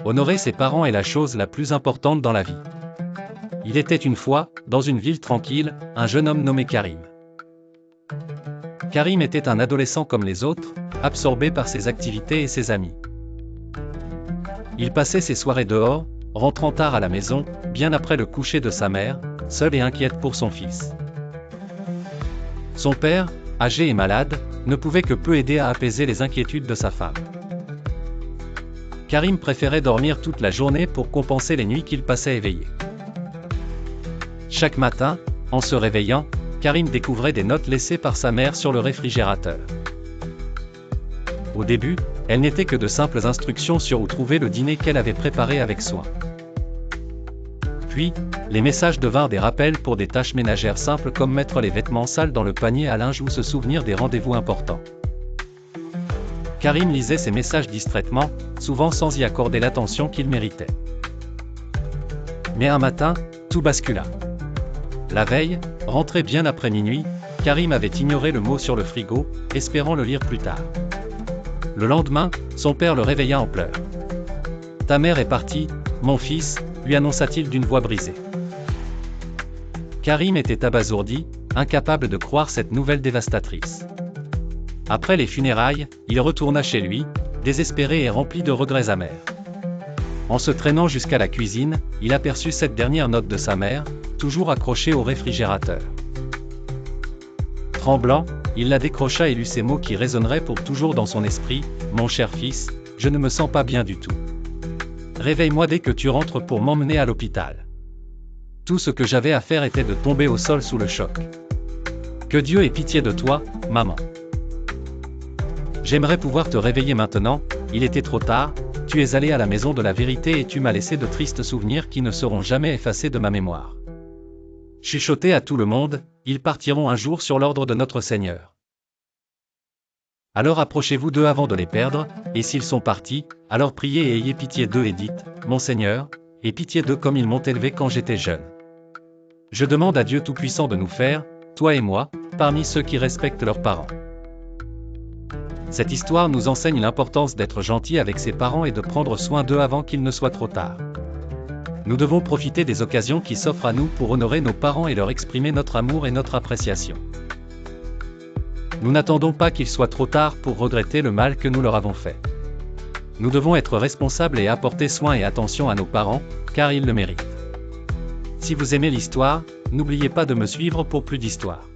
Honorer ses parents est la chose la plus importante dans la vie. Il était une fois, dans une ville tranquille, un jeune homme nommé Karim. Karim était un adolescent comme les autres, absorbé par ses activités et ses amis. Il passait ses soirées dehors, rentrant tard à la maison, bien après le coucher de sa mère, seule et inquiète pour son fils. Son père, âgé et malade, ne pouvait que peu aider à apaiser les inquiétudes de sa femme. Karim préférait dormir toute la journée pour compenser les nuits qu'il passait éveillé. Chaque matin, en se réveillant, Karim découvrait des notes laissées par sa mère sur le réfrigérateur. Au début, elles n'étaient que de simples instructions sur où trouver le dîner qu'elle avait préparé avec soin. Puis, les messages devinrent des rappels pour des tâches ménagères simples comme mettre les vêtements sales dans le panier à linge ou se souvenir des rendez-vous importants. Karim lisait ces messages distraitement, souvent sans y accorder l'attention qu'il méritait. Mais un matin, tout bascula. La veille, rentré bien après minuit, Karim avait ignoré le mot sur le frigo, espérant le lire plus tard. Le lendemain, son père le réveilla en pleurs. « Ta mère est partie, mon fils », lui annonça-t-il d'une voix brisée. Karim était abasourdi, incapable de croire cette nouvelle dévastatrice. Après les funérailles, il retourna chez lui, désespéré et rempli de regrets amers. En se traînant jusqu'à la cuisine, il aperçut cette dernière note de sa mère, toujours accrochée au réfrigérateur. Tremblant, il la décrocha et lut ces mots qui résonneraient pour toujours dans son esprit : « Mon cher fils, je ne me sens pas bien du tout. Réveille-moi dès que tu rentres pour m'emmener à l'hôpital. » Tout ce que j'avais à faire était de tomber au sol sous le choc. Que Dieu ait pitié de toi, maman. J'aimerais pouvoir te réveiller maintenant, il était trop tard, tu es allé à la maison de la vérité et tu m'as laissé de tristes souvenirs qui ne seront jamais effacés de ma mémoire. Chuchotez à tout le monde, ils partiront un jour sur l'ordre de notre Seigneur. Alors approchez-vous d'eux avant de les perdre, et s'ils sont partis, alors priez et ayez pitié d'eux et dites : Mon Seigneur, aie pitié d'eux comme ils m'ont élevé quand j'étais jeune. Je demande à Dieu Tout-Puissant de nous faire, toi et moi, parmi ceux qui respectent leurs parents. Cette histoire nous enseigne l'importance d'être gentil avec ses parents et de prendre soin d'eux avant qu'il ne soit trop tard. Nous devons profiter des occasions qui s'offrent à nous pour honorer nos parents et leur exprimer notre amour et notre appréciation. Nous n'attendons pas qu'il soit trop tard pour regretter le mal que nous leur avons fait. Nous devons être responsables et apporter soin et attention à nos parents, car ils le méritent. Si vous aimez l'histoire, n'oubliez pas de me suivre pour plus d'histoires.